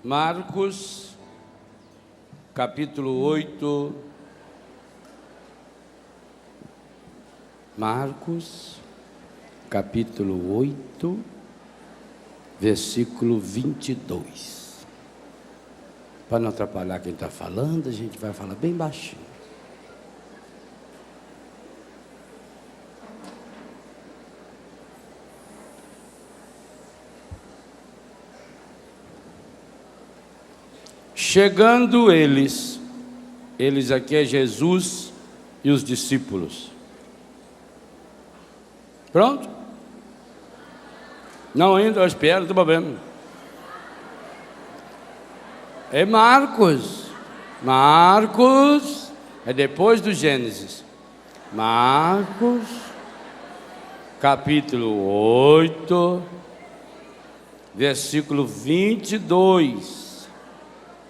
Marcos, capítulo 8. Marcos, capítulo 8, versículo 22. Para não atrapalhar quem está falando, a gente vai falar bem baixinho. Chegando eles aqui é Jesus e os discípulos. Pronto? Não ainda, eu espero, não tem problema. É Marcos. Marcos é depois do Gênesis. Marcos, capítulo 8, versículo 22.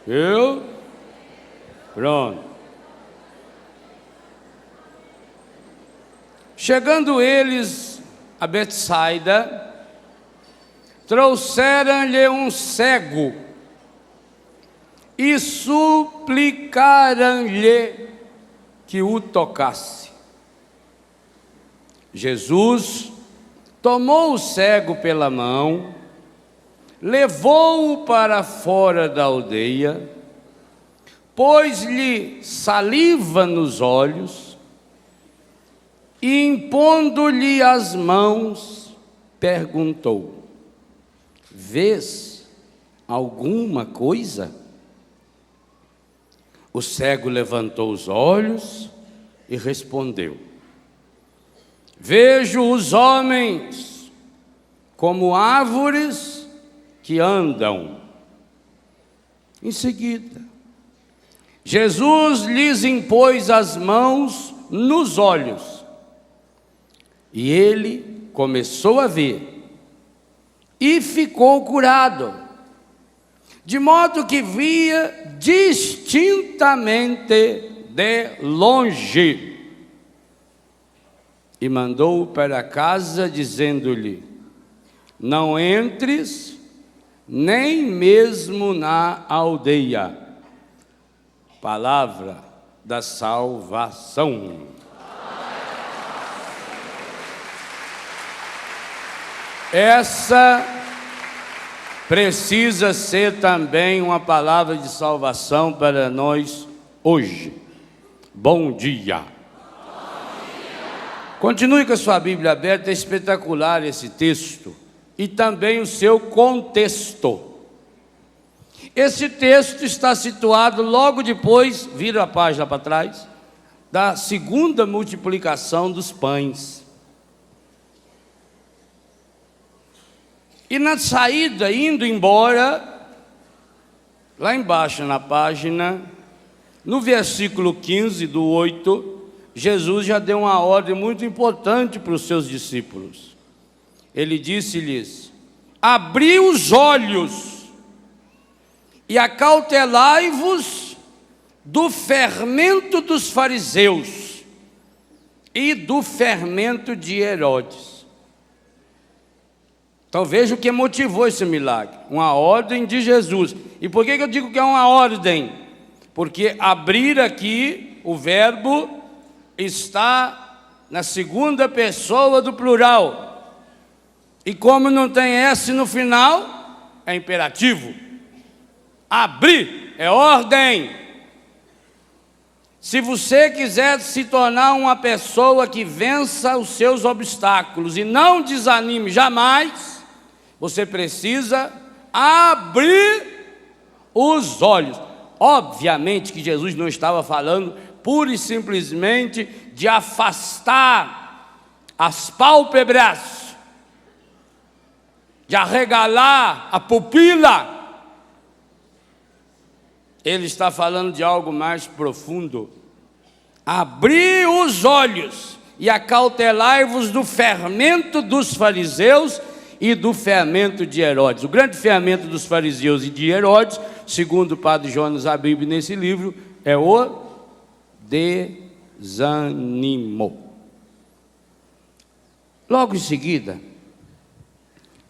Viu? Pronto. Chegando eles a Betsaida, trouxeram-lhe um cego e suplicaram-lhe que o tocasse. Jesus tomou o cego pela mão, levou-o para fora da aldeia, pôs-lhe saliva nos olhos e, impondo-lhe as mãos, perguntou: vês alguma coisa? O cego levantou os olhos e respondeu: vejo os homens como árvores que andam. Em seguida, Jesus lhes impôs as mãos nos olhos e ele começou a ver e ficou curado, de modo que via distintamente de longe, e mandou-o para casa, dizendo-lhe: não entres nem mesmo na aldeia. Palavra da salvação. Essa precisa ser também uma palavra de salvação para nós hoje. Bom dia. Continue com a sua Bíblia aberta, é espetacular esse texto e também o seu contexto. Esse texto está situado logo depois, vira a página para trás, da segunda multiplicação dos pães. E na saída, indo embora, lá embaixo na página, no versículo 15 do 8, Jesus já deu uma ordem muito importante para os seus discípulos. Ele disse-lhes: abri os olhos e acautelai-vos do fermento dos fariseus e do fermento de Herodes. Então veja o que motivou esse milagre, uma ordem de Jesus. E por que eu digo que é uma ordem? Porque abrir aqui, o verbo está na segunda pessoa do plural. E como não tem S no final, é imperativo. Abrir é ordem. Se você quiser se tornar uma pessoa que vença os seus obstáculos e não desanime jamais, você precisa abrir os olhos. Obviamente que Jesus não estava falando pura e simplesmente de afastar as pálpebras, de arregalar a pupila. Ele está falando de algo mais profundo. Abri os olhos e acautelai-vos do fermento dos fariseus e do fermento de Herodes. O grande fermento dos fariseus e de Herodes, segundo o padre Jonas Abib nesse livro, é o desânimo. Logo em seguida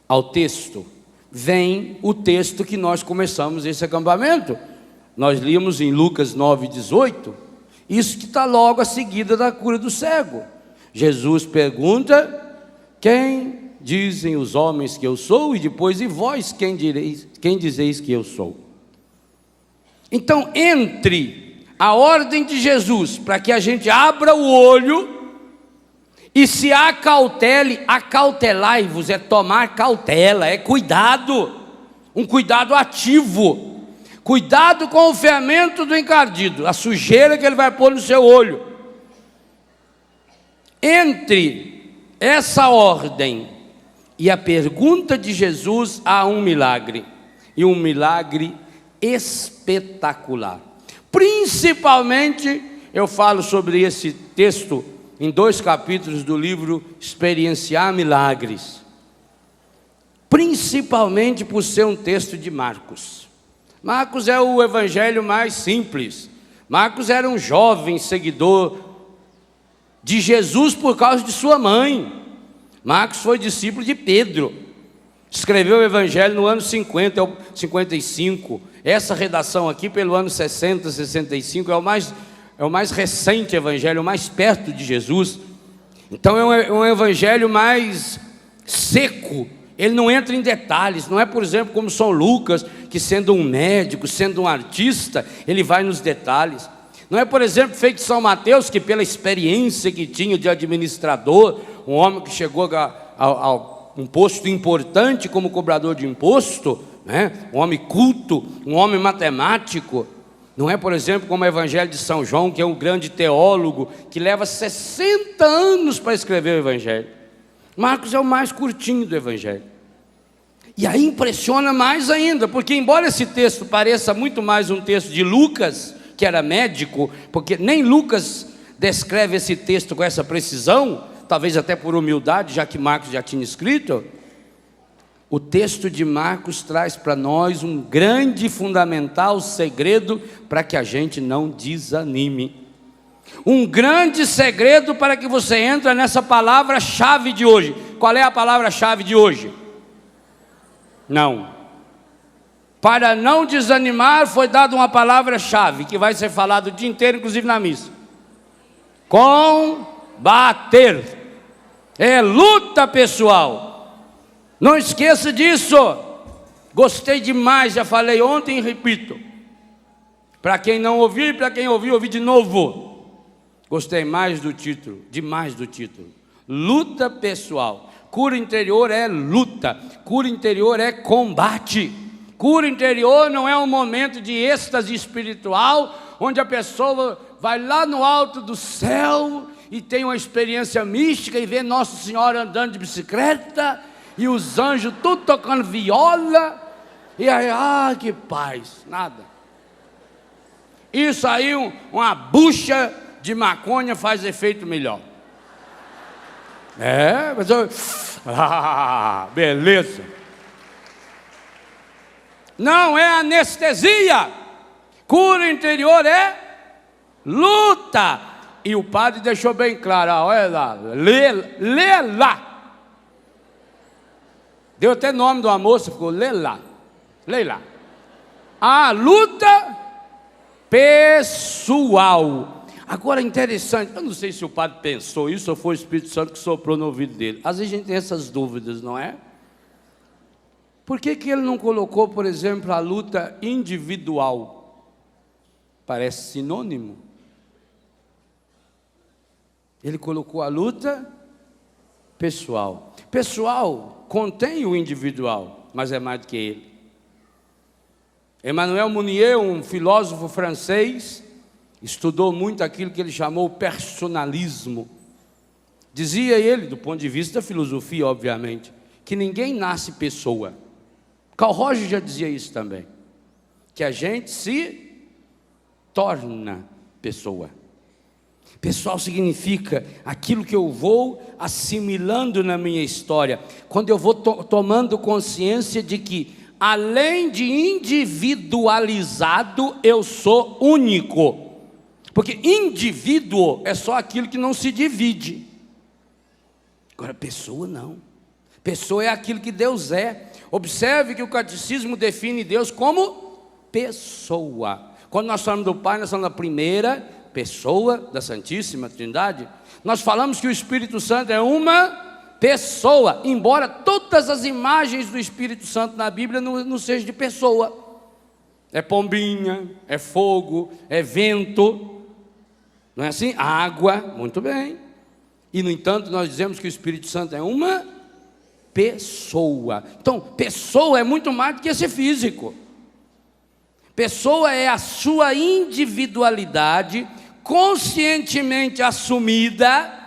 ao texto, vem o texto que nós começamos esse acampamento. Nós líamos em Lucas 9:18, isso que está logo a seguida da cura do cego. Jesus pergunta: quem dizem os homens que eu sou? E depois, e vós quem dizeis que eu sou? Então, entre a ordem de Jesus para que a gente abra o olho e se acautele, acautelai-vos é tomar cautela, é cuidado, um cuidado ativo. Cuidado com o fermento do encardido, a sujeira que ele vai pôr no seu olho. Entre essa ordem e a pergunta de Jesus, há um milagre, e um milagre espetacular. Principalmente, eu falo sobre esse texto em 2 capítulos do livro Experienciar Milagres. Principalmente por ser um texto de Marcos. Marcos é o evangelho mais simples. Marcos era um jovem seguidor de Jesus por causa de sua mãe. Marcos foi discípulo de Pedro. Escreveu o evangelho no ano 50 ou 55. Essa redação aqui pelo ano 60, 65 é o mais recente evangelho, o mais perto de Jesus. Então é um evangelho mais seco. Ele não entra em detalhes, não é, por exemplo, como São Lucas, que sendo um médico, sendo um artista, ele vai nos detalhes. Não é, por exemplo, feito São Mateus, que pela experiência que tinha de administrador, um homem que chegou a um posto importante como cobrador de imposto, né? Um homem culto, um homem matemático. Não é, por exemplo, como o Evangelho de São João, que é um grande teólogo, que leva 60 anos para escrever o Evangelho. Marcos é o mais curtinho do Evangelho. E aí impressiona mais ainda, porque embora esse texto pareça muito mais um texto de Lucas, que era médico, porque nem Lucas descreve esse texto com essa precisão, talvez até por humildade, já que Marcos já tinha escrito, o texto de Marcos traz para nós um grande e fundamental segredo para que a gente não desanime. Um grande segredo para que você entre nessa palavra-chave de hoje. Qual é a palavra-chave de hoje? Não. Para não desanimar foi dada uma palavra-chave que vai ser falada o dia inteiro, inclusive na missa. Combater. É luta pessoal. Não esqueça disso. Gostei demais, já falei ontem e repito. Para quem não ouviu e para quem ouviu, ouvi de novo. Gostei mais do título, demais do título. Luta pessoal. Cura interior é luta. Cura interior é combate. Cura interior não é um momento de êxtase espiritual, onde a pessoa vai lá no alto do céu e tem uma experiência mística e vê Nossa Senhora andando de bicicleta e os anjos tudo tocando viola e aí, que paz, nada. Isso aí, uma bucha de maconha faz efeito melhor. Mas eu... beleza. Não é anestesia. Cura interior é luta. E o padre deixou bem claro, olha lá, lê lá. Deu até nome de uma moça, ficou lê lá. A luta pessoal. Agora interessante, eu não sei se o padre pensou isso ou foi o Espírito Santo que soprou no ouvido dele. Às vezes a gente tem essas dúvidas, não é? Por que ele não colocou, por exemplo, a luta individual? Parece sinônimo. Ele colocou a luta pessoal. Pessoal contém o individual, mas é mais do que ele. Emmanuel Mounier, um filósofo francês, estudou muito aquilo que ele chamou personalismo. Dizia ele, do ponto de vista da filosofia, obviamente, que ninguém nasce pessoa. Carl Roger já dizia isso também, que a gente se torna pessoa. Pessoal significa aquilo que eu vou assimilando na minha história, quando eu vou tomando consciência de que, além de individualizado, eu sou único. Porque indivíduo é só aquilo que não se divide. Agora, pessoa não. Pessoa é aquilo que Deus é. Observe que o catecismo define Deus como pessoa. Quando nós falamos do Pai, nós falamos da primeira pessoa da Santíssima Trindade. Nós falamos que o Espírito Santo é uma pessoa, embora todas as imagens do Espírito Santo na Bíblia não sejam de pessoa. É pombinha, é fogo, é vento, não é assim? Água, muito bem. E no entanto nós dizemos que o Espírito Santo é uma pessoa. Então, pessoa é muito mais do que esse físico. Pessoa é a sua individualidade conscientemente assumida.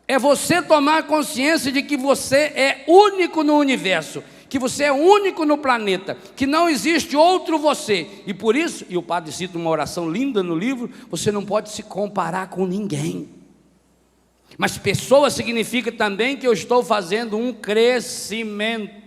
É você tomar consciência de que você é único no universo, que você é único no planeta, que não existe outro você. E por isso, e o padre cita uma oração linda no livro, você não pode se comparar com ninguém. Mas pessoa significa também que eu estou fazendo um crescimento,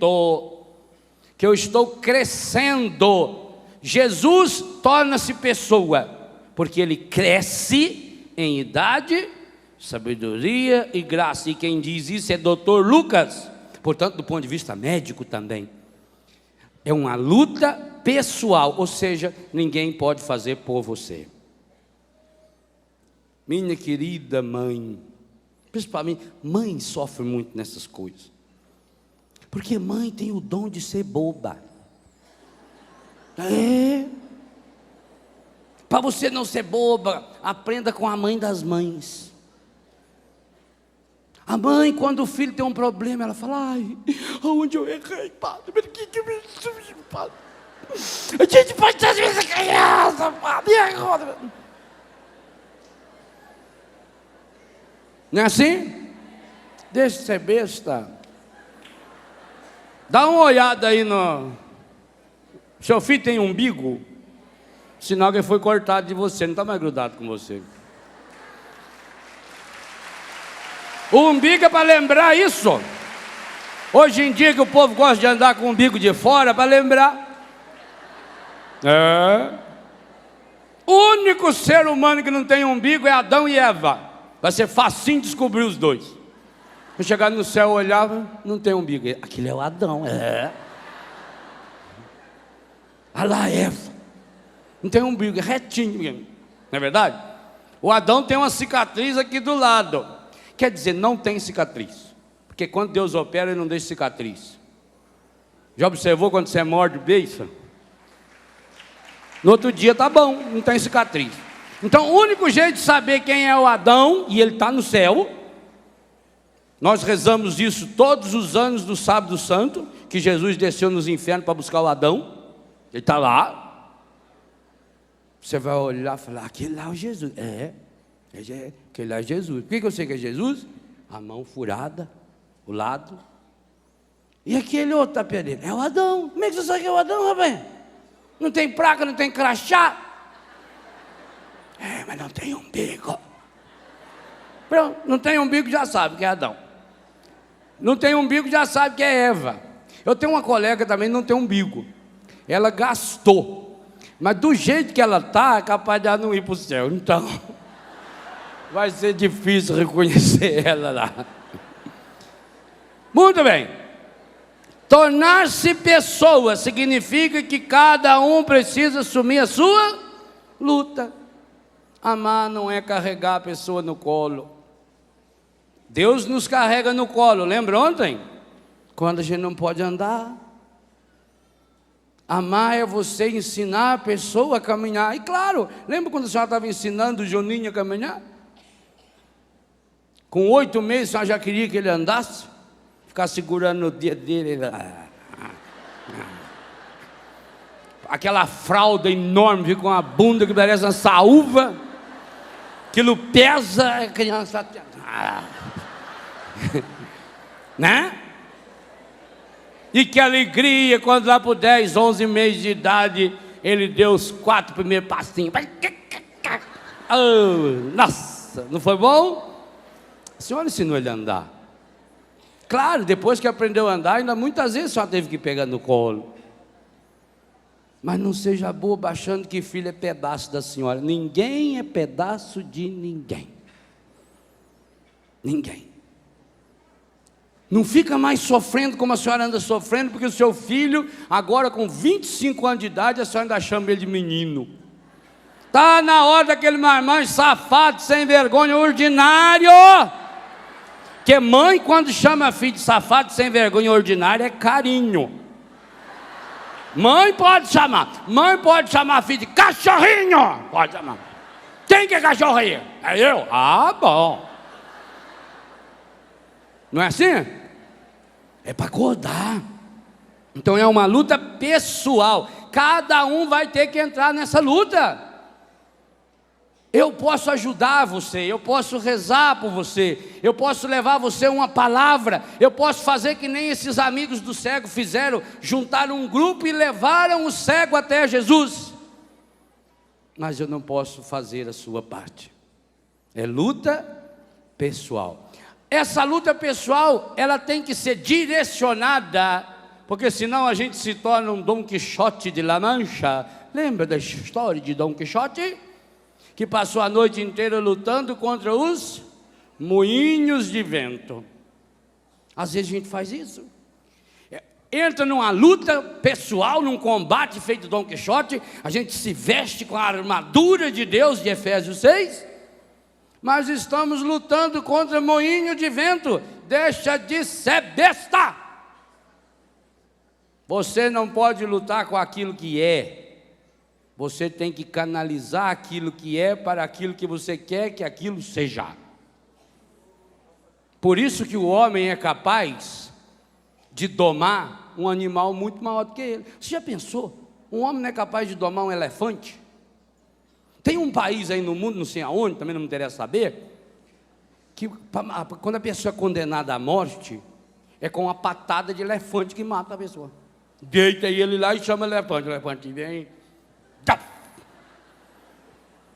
que eu estou crescendo. Jesus torna-se pessoa, porque ele cresce em idade, sabedoria e graça. E quem diz isso é Dr. Lucas. Portanto, do ponto de vista médico também, é uma luta pessoal, ou seja, ninguém pode fazer por você. Minha querida mãe, principalmente, mãe sofre muito nessas coisas, porque mãe tem o dom de ser boba. Para você não ser boba, aprenda com a mãe das mães. A mãe, quando o filho tem um problema, ela fala: ai, onde eu errei, padre? Por que eu me subi, padre? A gente pode ter essa criança, padre, e agora? Não é assim? Deixa de ser besta. Dá uma olhada aí no... Seu filho tem umbigo? Sinal que ele foi cortado de você, não está mais grudado com você. O umbigo é para lembrar isso. Hoje em dia que o povo gosta de andar com o umbigo de fora, para lembrar. O único ser humano que não tem umbigo é Adão e Eva. Vai ser facinho descobrir os dois. Eu chegar no céu, eu olhava, não tem umbigo. Aquilo é o Adão, Olha lá, Eva. Não tem umbigo, é retinho. Não é verdade? O Adão tem uma cicatriz aqui do lado. Quer dizer, não tem cicatriz. Porque quando Deus opera, Ele não deixa cicatriz. Já observou quando você morde o beijo? No outro dia tá bom, não tem cicatriz. Então o único jeito de saber quem é o Adão, e ele está no céu, nós rezamos isso todos os anos do Sábado Santo, que Jesus desceu nos infernos para buscar o Adão. Ele está lá. Você vai olhar e falar: aquele lá é o Jesus. Aquele lá é Jesus. Por que eu sei que é Jesus? A mão furada, o lado. E aquele outro tapereiro? É o Adão. Como é que você sabe que é o Adão, rapaz? Não tem placa, não tem crachá. Mas não tem umbigo. Pronto, não tem umbigo, já sabe que é Adão. Não tem umbigo, já sabe que é Eva. Eu tenho uma colega também que não tem umbigo. Ela gastou. Mas do jeito que ela está, é capaz de ela não ir para o céu. Então, vai ser difícil reconhecer ela lá. Muito bem. Tornar-se pessoa significa que cada um precisa assumir a sua luta. Amar não é carregar a pessoa no colo. Deus nos carrega no colo, lembra ontem? Quando a gente não pode andar. Amar é você ensinar a pessoa a caminhar. E claro, lembra quando a senhora estava ensinando o Juninho a caminhar? Com 8 meses, a senhora já queria que ele andasse? Ficar segurando no dedo dele. Aquela fralda enorme, fica com uma bunda que parece uma saúva. Aquilo pesa, a criança... né? E que alegria quando lá por 10, 11 meses de idade ele deu os 4 primeiros passinhos. Oh, nossa, não foi bom? A senhora ensinou ele a andar. Claro, depois que aprendeu a andar, ainda muitas vezes só teve que pegar no colo. Mas não seja boba achando que filho é pedaço da senhora. Ninguém é pedaço de ninguém. Ninguém. Não fica mais sofrendo como a senhora anda sofrendo, porque o seu filho, agora com 25 anos de idade, a senhora ainda chama ele de menino. Está na hora daquele marmanjo safado, sem vergonha, ordinário. Porque mãe, quando chama filho de safado, sem vergonha, ordinário, é carinho. Mãe pode chamar filho de cachorrinho. Pode chamar. Quem que é cachorrinho? É eu? Ah, bom. Não é assim? É para acordar. Então é uma luta pessoal. Cada um vai ter que entrar nessa luta. Eu posso ajudar você, eu posso rezar por você, eu posso levar você uma palavra, eu posso fazer que nem esses amigos do cego fizeram, juntaram um grupo e levaram o cego até Jesus. Mas eu não posso fazer a sua parte. É luta pessoal. Essa luta pessoal, ela tem que ser direcionada, porque senão a gente se torna um Dom Quixote de La Mancha. Lembra da história de Dom Quixote? Que passou a noite inteira lutando contra os moinhos de vento. Às vezes a gente faz isso. Entra numa luta pessoal, num combate feito Dom Quixote, a gente se veste com a armadura de Deus de Efésios 6, mas estamos lutando contra moinho de vento. Deixa de ser besta. Você não pode lutar com aquilo que é. Você tem que canalizar aquilo que é para aquilo que você quer que aquilo seja. Por isso que o homem é capaz de domar um animal muito maior do que ele. Você já pensou? Um homem não é capaz de domar um elefante? Tem um país aí no mundo, não sei aonde, também não me interessa saber, que quando a pessoa é condenada à morte, é com uma patada de elefante que mata a pessoa. Deita ele lá e chama elefante. O elefante vem...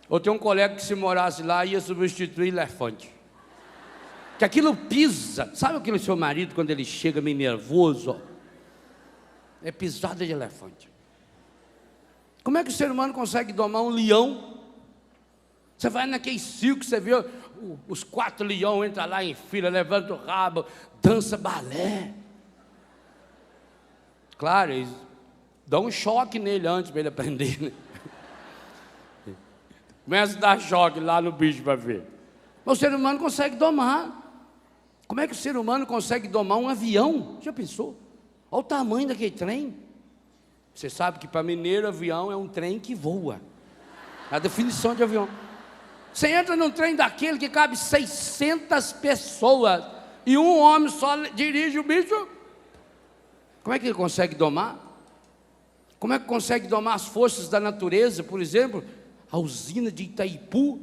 Ou tem um colega que, se morasse lá, ia substituir elefante. Que aquilo pisa. Sabe aquele seu marido, quando ele chega meio nervoso? É pisada de elefante. Como é que o ser humano consegue domar um leão? Você vai naquele circo, você vê os 4 leões, entra lá em fila, levanta o rabo, dança balé. Claro, eles dão um choque nele antes para ele aprender, né? Começa a dar choque lá no bicho para ver. Mas o ser humano consegue domar. Como é que o ser humano consegue domar um avião? Já pensou? Olha o tamanho daquele trem. Você sabe que para mineiro, avião é um trem que voa. A definição de avião. Você entra num trem daquele que cabe 600 pessoas e um homem só dirige o bicho. Como é que ele consegue domar? Como é que consegue domar as forças da natureza? Por exemplo, a usina de Itaipu,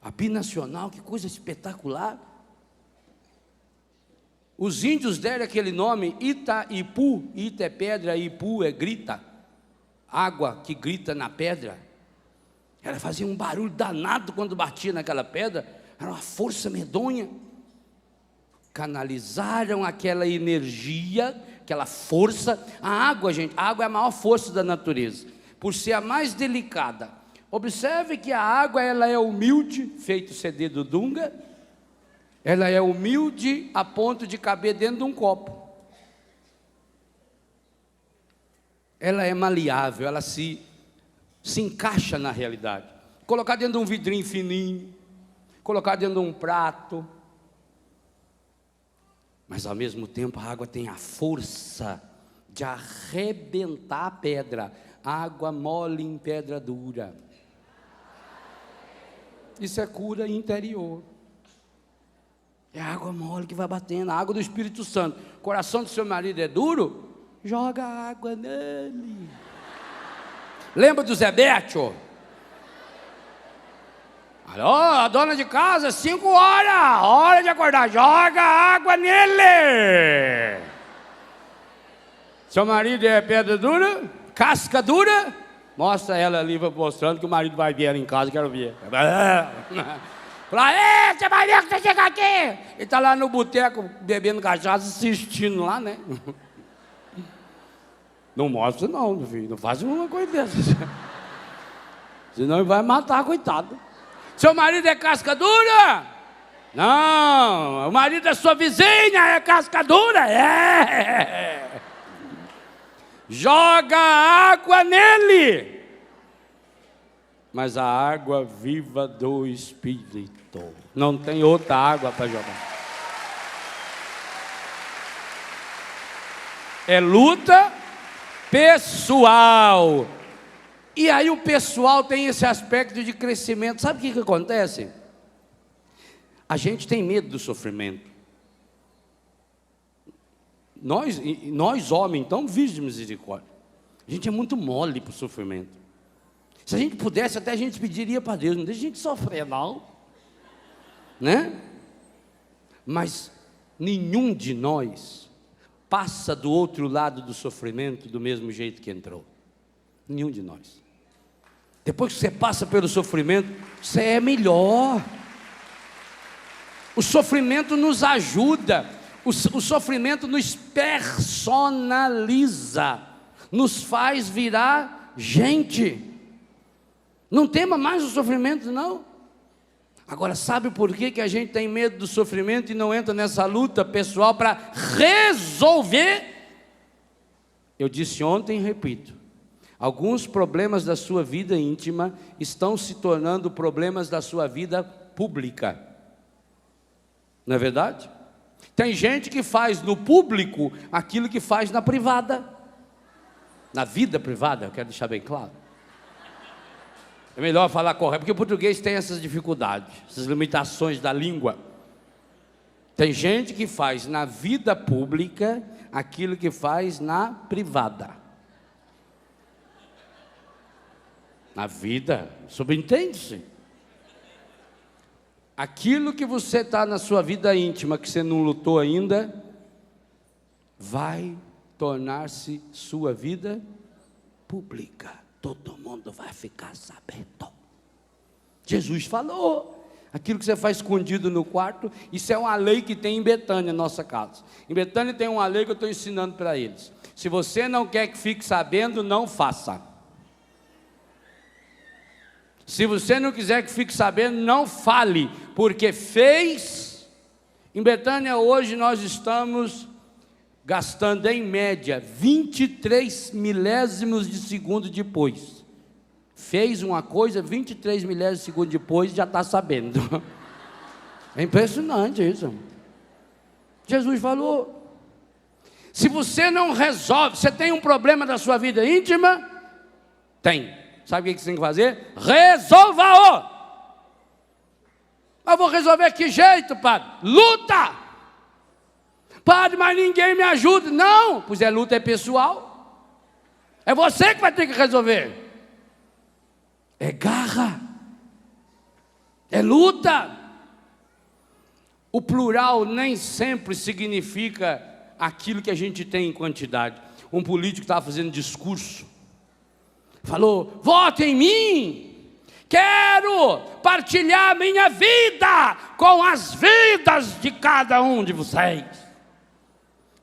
a binacional, que coisa espetacular. Os índios deram aquele nome Itaipu. Ita é pedra, Ipu é grita. Água que grita na pedra. Ela fazia um barulho danado quando batia naquela pedra. Era uma força medonha. Canalizaram aquela energia, aquela força. A água, gente, a água é a maior força da natureza, por ser a mais delicada. Observe que a água, ela é humilde, feito CD do Dunga. Ela é humilde a ponto de caber dentro de um copo. Ela é maleável, ela se encaixa na realidade. Colocar dentro de um vidrinho fininho, colocar dentro de um prato. Mas ao mesmo tempo a água tem a força de arrebentar a pedra. Água mole em pedra dura. Isso é cura interior. É água mole que vai batendo, a água do Espírito Santo. O coração do seu marido é duro? Joga água nele. Lembra do Zé Bétio? Alô, a dona de casa, 5 horas, hora de acordar, joga água nele. Seu marido é pedra dura, casca dura, mostra ela ali, mostrando que o marido vai ver ela em casa, quero ver. Fala, ei, você vai ver que você chega aqui. Ele está lá no boteco, bebendo cachaça, assistindo lá, né? Não mostra não, meu filho, não faz uma coisa dessa. Senão ele vai matar, coitado. Seu marido é casca dura? Não, o marido da sua vizinha é casca dura. Joga água nele. Mas a água viva do Espírito. Não tem outra água para jogar. É luta pessoal. E aí o pessoal tem esse aspecto de crescimento. Sabe o que acontece? A gente tem medo do sofrimento. Nós homens, então, vide misericórdia. A gente é muito mole para o sofrimento. Se a gente pudesse, até a gente pediria para Deus, não deixa a gente sofrer, não. Né? Mas nenhum de nós passa do outro lado do sofrimento do mesmo jeito que entrou. Nenhum de nós. Depois que você passa pelo sofrimento, você é melhor. O sofrimento nos ajuda. O sofrimento nos personaliza. Nos faz virar gente. Não tema mais o sofrimento, não. Agora, sabe por que a gente tem medo do sofrimento e não entra nessa luta pessoal para resolver? Eu disse ontem e repito. Alguns problemas da sua vida íntima estão se tornando problemas da sua vida pública. Não é verdade? Tem gente que faz no público aquilo que faz na privada. Na vida privada, eu quero deixar bem claro. É melhor falar correto, porque o português tem essas dificuldades, essas limitações da língua. Tem gente que faz na vida pública aquilo que faz na privada. Na vida, subentende-se. Aquilo que você está na sua vida íntima, que você não lutou ainda, vai tornar-se sua vida pública. Todo mundo vai ficar sabendo. Jesus falou. Aquilo que você faz escondido no quarto, isso é uma lei que tem em Betânia, nossa casa. Em Betânia tem uma lei que eu estou ensinando para eles. Se você não quer que fique sabendo, não faça. Se você não quiser que fique sabendo, não fale, porque fez. Em Betânia hoje nós estamos gastando em média 23 milésimos de segundo depois. Fez uma coisa, 23 milésimos de segundo depois, já está sabendo. É impressionante isso. Jesus falou. Se você não resolve, você tem um problema da sua vida íntima? Tem. Sabe o que você tem que fazer? Resolva-o! Mas vou resolver que jeito, padre? Luta! Padre, mas ninguém me ajuda. Não, pois a luta é pessoal. É você que vai ter que resolver. É garra. É luta. O plural nem sempre significa aquilo que a gente tem em quantidade. Um político estava fazendo discurso. Falou, vote em mim, quero partilhar minha vida com as vidas de cada um de vocês.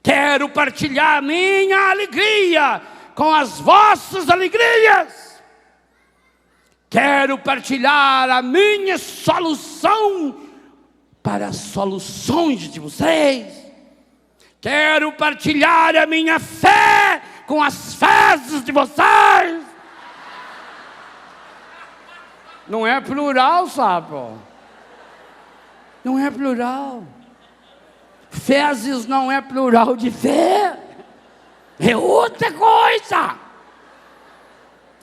Quero partilhar minha alegria com as vossas alegrias. Quero partilhar a minha solução para as soluções de vocês. Quero partilhar a minha fé com as fezes de vocês. Não é plural, sabe? Não é plural. Fezes não é plural de fé. É outra coisa.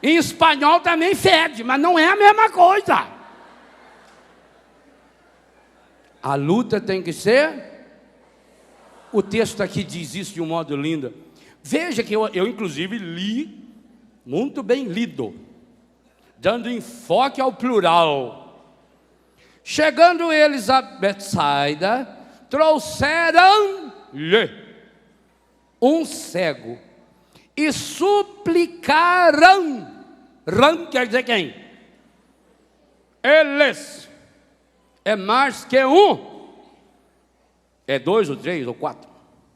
Em espanhol também fede, mas não é a mesma coisa. A luta tem que ser. O texto aqui diz isso de um modo lindo. Veja que eu inclusive li, muito bem lido, dando enfoque ao plural. Chegando eles a Betsaida, trouxeram-lhe um cego e suplicaram. Ram quer dizer quem? Eles. É mais que um. É 2 ou 3 ou 4.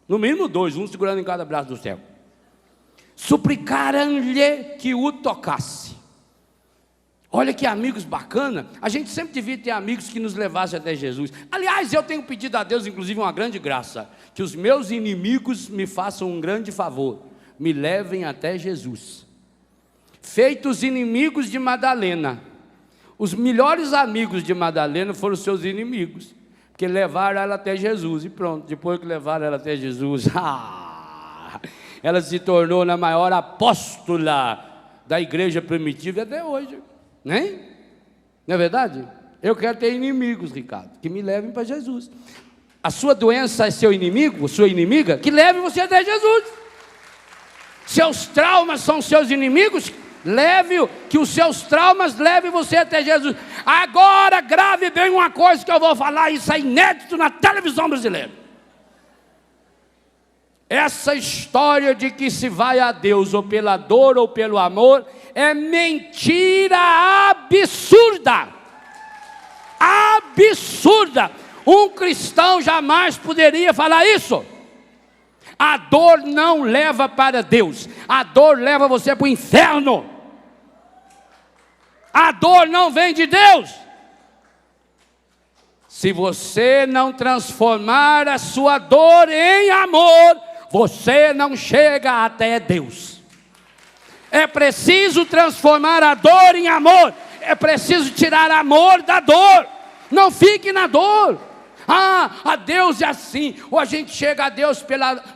No mínimo 2, um segurando em cada braço do cego. Suplicaram-lhe que o tocasse. Olha que amigos bacana. A gente sempre devia ter amigos que nos levassem até Jesus. Aliás, eu tenho pedido a Deus, inclusive, uma grande graça: que os meus inimigos me façam um grande favor, me levem até Jesus. Feitos inimigos de Madalena, os melhores amigos de Madalena foram os seus inimigos, porque levaram ela até Jesus, e pronto. Depois que levaram ela até Jesus, ela se tornou a maior apóstola da igreja primitiva até hoje. Nem? Não é verdade? Eu quero ter inimigos, Ricardo, que me levem para Jesus. A sua doença é seu inimigo, sua inimiga, que leve você até Jesus. Seus traumas são seus inimigos, que os seus traumas levem você até Jesus. Agora grave bem uma coisa que eu vou falar, isso é inédito na televisão brasileira. Essa história de que se vai a Deus ou pela dor ou pelo amor é mentira absurda. Absurda. Um cristão jamais poderia falar isso. A dor não leva para Deus, a dor leva você para o inferno. A dor não vem de Deus. Se você não transformar a sua dor em amor, você não chega até Deus. É preciso transformar a dor em amor. É preciso tirar amor da dor. Não fique na dor. A Deus é assim. Ou a gente chega a Deus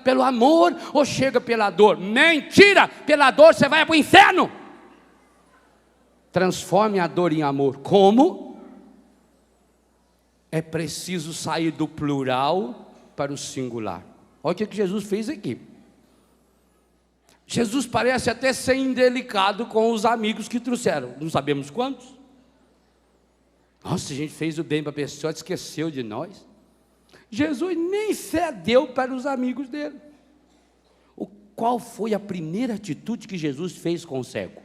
pelo amor, ou chega pela dor. Mentira! Pela dor você vai para o inferno. Transforme a dor em amor. Como? É preciso sair do plural para o singular. Olha o que Jesus fez aqui. Jesus parece até ser indelicado com os amigos que trouxeram. Não sabemos quantos. Nossa, a gente fez o bem para a pessoa, esqueceu de nós. Jesus nem cedeu para os amigos dele. Qual foi a primeira atitude que Jesus fez com o cego?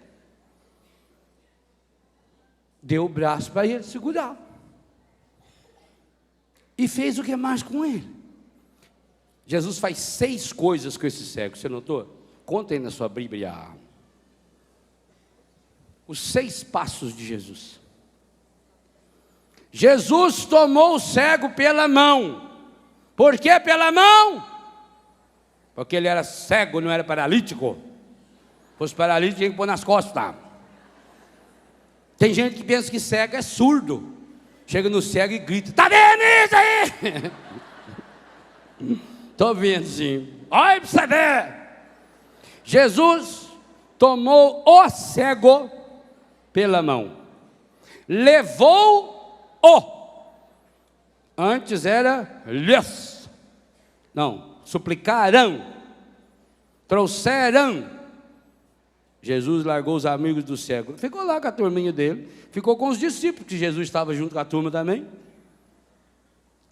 Deu o braço para ele segurar. E fez o que mais com ele? Jesus faz 6 coisas com esse cego, você notou? Conta aí na sua Bíblia. Os 6 passos de Jesus. Jesus tomou o cego pela mão. Por que pela mão? Porque ele era cego, não era paralítico. Se fosse paralítico, tinha que pôr nas costas. Tem gente que pensa que cego é surdo. Chega no cego e grita: está vendo isso aí? Estou vendo sim. Olha para você ver. Jesus tomou o cego pela mão. Levou-o. Antes era lhes. Não, suplicaram. Trouxeram. Jesus largou os amigos do cego. Ficou lá com a turminha dele. Ficou com os discípulos, que Jesus estava junto com a turma também.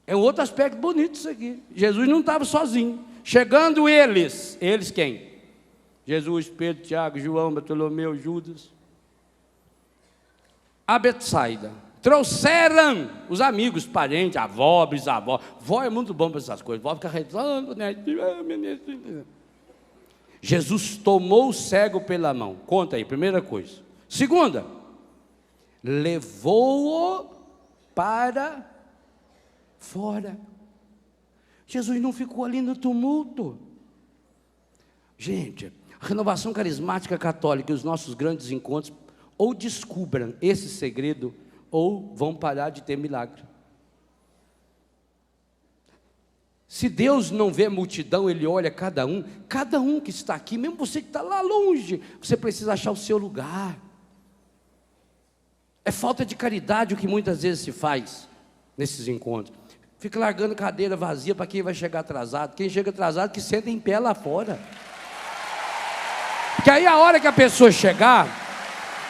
É um outro aspecto bonito isso aqui. Jesus não estava sozinho. Chegando eles quem? Jesus, Pedro, Tiago, João, Bartolomeu, Judas. A Betsaida. Trouxeram os amigos, parentes, avó, bisavó. Vó é muito bom para essas coisas. Vó fica rezando, né? Jesus tomou o cego pela mão. Conta aí, primeira coisa. Segunda, levou-o para fora. Jesus não ficou ali no tumulto. Gente, a renovação carismática católica e os nossos grandes encontros ou descubram esse segredo ou vão parar de ter milagre. Se Deus não vê multidão, Ele olha cada um que está aqui, mesmo você que está lá longe, você precisa achar o seu lugar. É falta de caridade o que muitas vezes se faz nesses encontros. Fica largando cadeira vazia para quem vai chegar atrasado. Quem chega atrasado que senta em pé lá fora. Porque aí a hora que a pessoa chegar,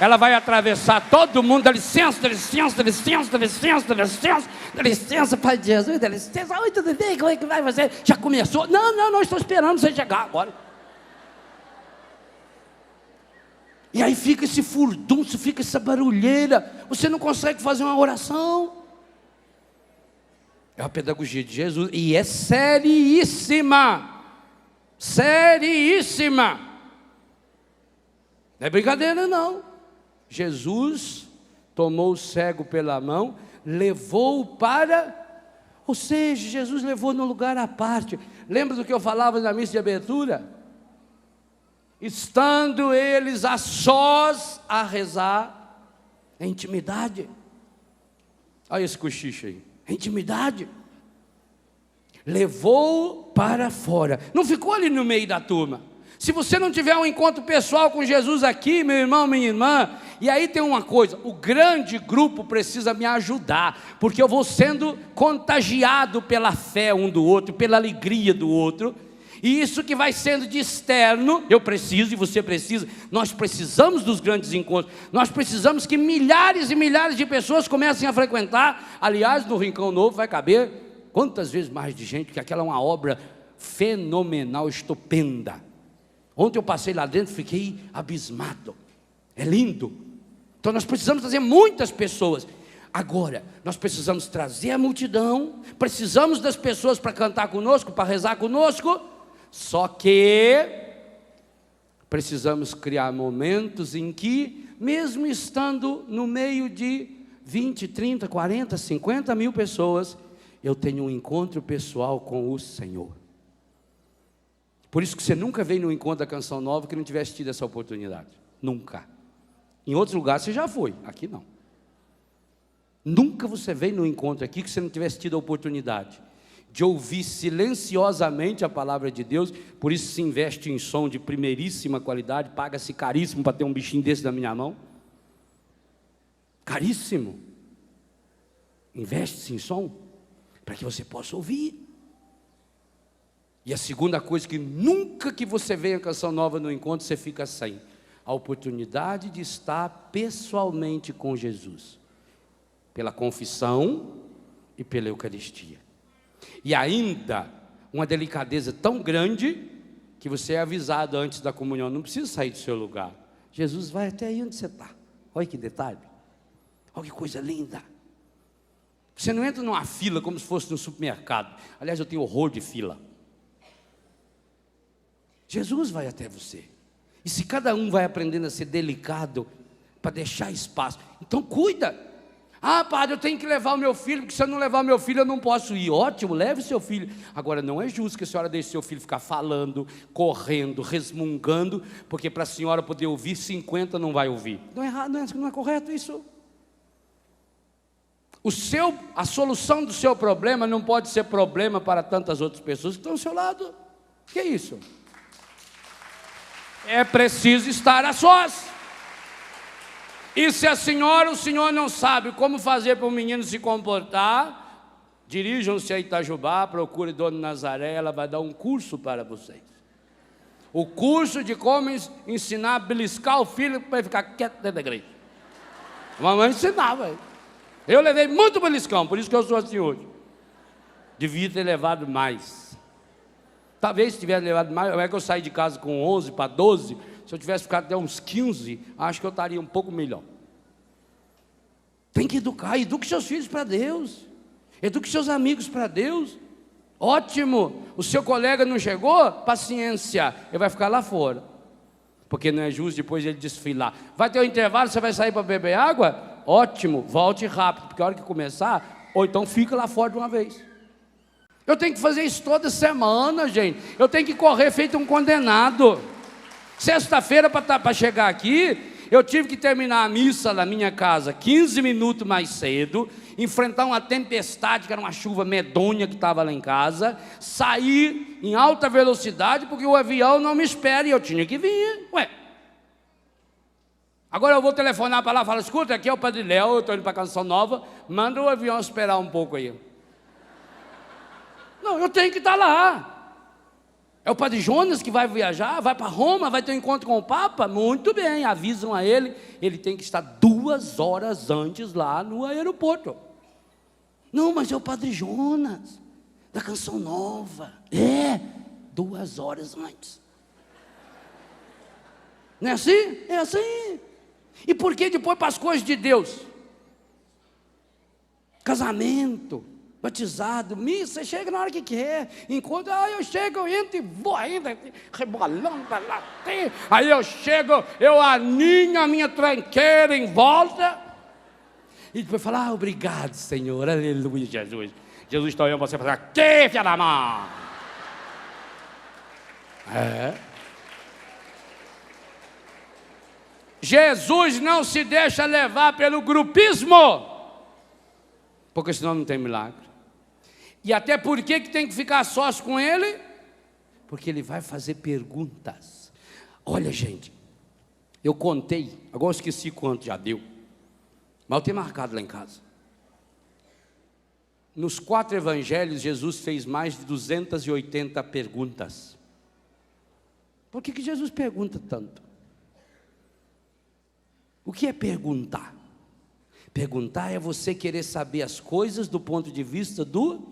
ela vai atravessar todo mundo. Dá licença, dá licença, dá licença, dá licença, dá licença, dá licença, Pai de Jesus, dá licença. Oi, tudo bem? Como é que vai você? Já começou? Não, estou esperando você chegar agora. E aí fica esse furdunço, fica essa barulheira. Você não consegue fazer uma oração. É a pedagogia de Jesus. E é seríssima. Seríssima. Não é brincadeira não. Jesus tomou o cego pela mão, levou-o para... Ou seja, Jesus levou num lugar à parte. Lembra do que eu falava na missa de abertura? Estando eles a sós a rezar, é intimidade. Olha esse cochicho aí, é intimidade. Levou-o para fora, não ficou ali no meio da turma. Se você não tiver um encontro pessoal com Jesus aqui, meu irmão, minha irmã, e aí tem uma coisa, o grande grupo precisa me ajudar, porque eu vou sendo contagiado pela fé um do outro, pela alegria do outro, e isso que vai sendo de externo, eu preciso e você precisa, nós precisamos dos grandes encontros, nós precisamos que milhares e milhares de pessoas comecem a frequentar. Aliás, no Rincão Novo vai caber quantas vezes mais de gente, porque aquela é uma obra fenomenal, estupenda. Ontem eu passei lá dentro e fiquei abismado, é lindo. Então nós precisamos trazer muitas pessoas. Agora, nós precisamos trazer a multidão, precisamos das pessoas para cantar conosco, para rezar conosco, só que precisamos criar momentos em que, mesmo estando no meio de 20, 30, 40, 50 mil pessoas, eu tenho um encontro pessoal com o Senhor. Por isso que você nunca veio no encontro da Canção Nova que não tivesse tido essa oportunidade. Nunca. Em outros lugares você já foi, aqui não. Nunca você veio no encontro aqui que você não tivesse tido a oportunidade de ouvir silenciosamente a palavra de Deus. Por isso se investe em som de primeiríssima qualidade, paga-se caríssimo para ter um bichinho desse na minha mão. Caríssimo. Investe-se em som para que você possa ouvir. E a segunda coisa, que nunca que você venha a Canção Nova no encontro, você fica sem a oportunidade de estar pessoalmente com Jesus, pela confissão e pela Eucaristia. E ainda, uma delicadeza tão grande, que você é avisado antes da comunhão, não precisa sair do seu lugar, Jesus vai até aí onde você está. Olha que detalhe, olha que coisa linda. Você não entra numa fila como se fosse no supermercado. Aliás, eu tenho horror de fila. Jesus vai até você. E se cada um vai aprendendo a ser delicado, para deixar espaço, então cuida. Ah, padre, eu tenho que levar o meu filho, porque se eu não levar o meu filho eu não posso ir. Ótimo, leve o seu filho. Agora, não é justo que a senhora deixe seu filho ficar falando, correndo, resmungando, porque para a senhora poder ouvir, 50 não vai ouvir. Não é errado, não é correto isso. A solução do seu problema não pode ser problema para tantas outras pessoas que estão ao seu lado. Que é isso? É preciso estar a sós. E se a senhora, o senhor não sabe como fazer para o menino se comportar, dirijam-se a Itajubá, procure Dona Nazaré, ela vai dar um curso para vocês. O curso de como ensinar a beliscar o filho para ele ficar quieto dentro da igreja. A mamãe ensinava. Eu levei muito beliscão, por isso que eu sou assim hoje. Devia ter levado mais. Talvez se tivesse levado mais, é que eu saí de casa com 11 para 12, se eu tivesse ficado até uns 15, acho que eu estaria um pouco melhor. Tem que educar, eduque seus filhos para Deus, eduque seus amigos para Deus. Ótimo, o seu colega não chegou? Paciência, ele vai ficar lá fora, porque não é justo depois ele desfilar. Vai ter um intervalo, você vai sair para beber água? Ótimo, volte rápido, porque a hora que começar, ou então fica lá fora de uma vez. Eu tenho que fazer isso toda semana, gente. Eu tenho que correr feito um condenado. Sexta-feira, para chegar aqui, eu tive que terminar a missa na minha casa 15 minutos mais cedo, enfrentar uma tempestade, que era uma chuva medonha que estava lá em casa, sair em alta velocidade, porque o avião não me espera e eu tinha que vir. Ué. Agora eu vou telefonar para lá e falar: escuta, aqui é o Padre Léo, eu estou indo para a Canção Nova, manda o avião esperar um pouco aí. Não, eu tenho que estar lá. É o Padre Jonas que vai viajar, vai para Roma, vai ter um encontro com o Papa? Muito bem, avisam a ele, ele tem que estar 2 horas antes lá no aeroporto. Não, mas é o Padre Jonas, da Canção Nova. 2 horas antes. Não é assim? É assim. E por que depois para as coisas de Deus? Casamento, batizado, missa, você chega na hora que quer, enquanto, eu chego, eu entro e vou ainda, rebolando para lá, aí eu chego, eu aninho a minha tranqueira em volta, E depois fala, obrigado, Senhor, aleluia, Jesus. Jesus está olhando para você e fala, que filha da mãe? Jesus não se deixa levar pelo grupismo, porque senão não tem milagre. E até por que tem que ficar sós com ele? Porque ele vai fazer perguntas. Olha, gente, eu contei, agora eu esqueci quanto já deu, mas eu tenho marcado lá em casa. Nos 4 evangelhos, Jesus fez mais de 280 perguntas. Por que Jesus pergunta tanto? O que é perguntar? Perguntar é você querer saber as coisas do ponto de vista do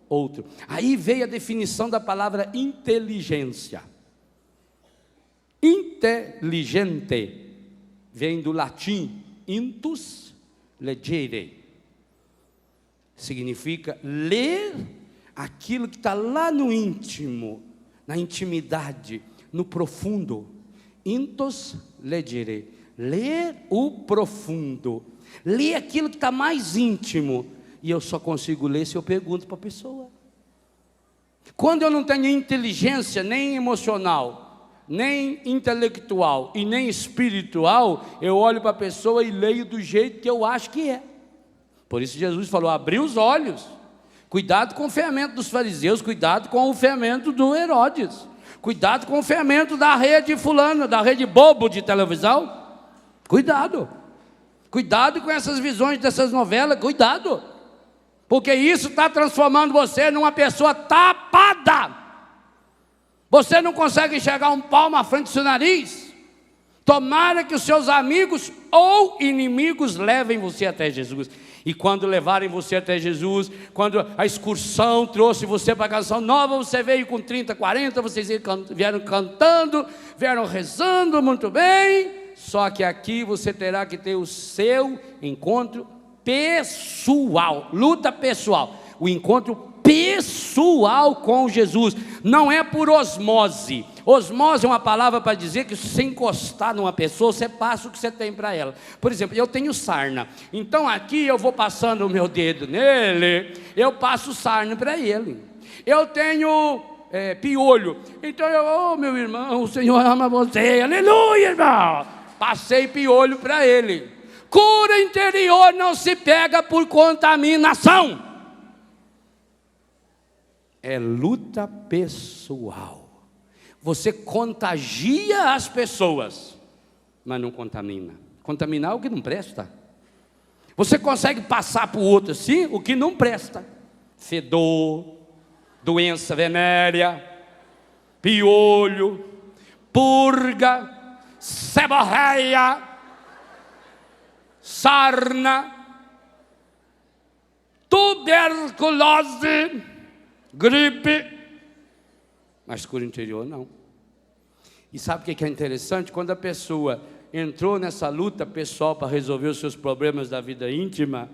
outro. Aí veio a definição da palavra inteligência. Inteligente vem do latim intus legere. Significa ler aquilo que está lá no íntimo, na intimidade, no profundo. Intus legere, ler o profundo, ler aquilo que está mais íntimo. E eu só consigo ler se eu pergunto para a pessoa. Quando eu não tenho inteligência nem emocional, nem intelectual e nem espiritual, eu olho para a pessoa e leio do jeito que eu acho que é. Por isso Jesus falou, abriu os olhos. Cuidado com o fermento dos fariseus, cuidado com o fermento do Herodes, cuidado com o fermento da rede fulana, da rede bobo de televisão. Cuidado. Cuidado com essas visões dessas novelas, cuidado. Porque isso está transformando você numa pessoa tapada. Você não consegue enxergar um palmo à frente do seu nariz. Tomara que os seus amigos ou inimigos levem você até Jesus. E quando levarem você até Jesus, quando a excursão trouxe você para a Canção Nova, você veio com 30, 40, vocês vieram cantando, vieram rezando muito bem. Só que aqui você terá que ter o seu encontro pessoal, luta pessoal, o encontro pessoal com Jesus, não é por osmose. Osmose é uma palavra para dizer que se você encostar numa pessoa, você passa o que você tem para ela. Por exemplo, eu tenho sarna, então aqui eu vou passando o meu dedo nele, eu passo sarna para ele. Eu tenho piolho, então eu, meu irmão, o Senhor ama você, aleluia, irmão. Passei piolho para ele. Cura interior não se pega por contaminação. É luta pessoal. Você contagia as pessoas, mas não contamina. Contaminar é o que não presta. Você consegue passar para o outro assim o que não presta. Fedor, doença venérea, piolho, purga, seborreia, sarna, tuberculose, gripe, mas cura interior não. E sabe o que é interessante? Quando a pessoa entrou nessa luta pessoal para resolver os seus problemas da vida íntima,